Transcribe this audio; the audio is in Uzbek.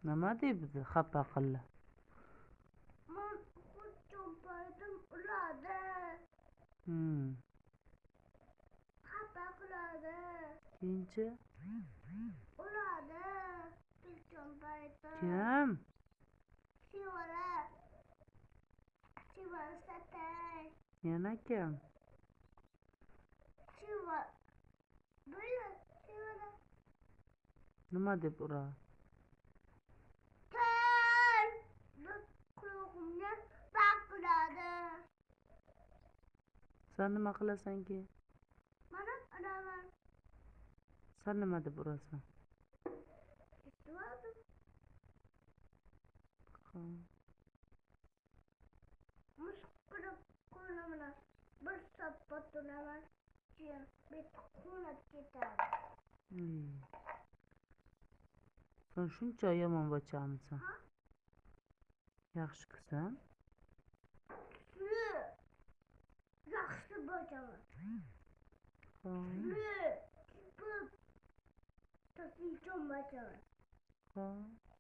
Nima deydi xafa qildi? Men cho'mpoydim uladi. Xafa qiladi. Keyinchi? Uladi. Cho'mpoydim. Kim? Shivara. Shivara satay. Yana kim? Shivara. Böyle shivara. Nima deb uradi? Tel. Bir quloqimga baqiradi. Sen nima qilasan keyin? Mana uraman. Sen nima deb urasan? Ketdim. Mushuklarni qo'limdan bir sapot uraman. Keyin bitta quvnab ketadi. Sen shuncha yomon bachamisan. Ha? Yaxshi-kusan. Yaxshi bo'laman. Xo'p. Tasiyjon bo'laman. Xo'p.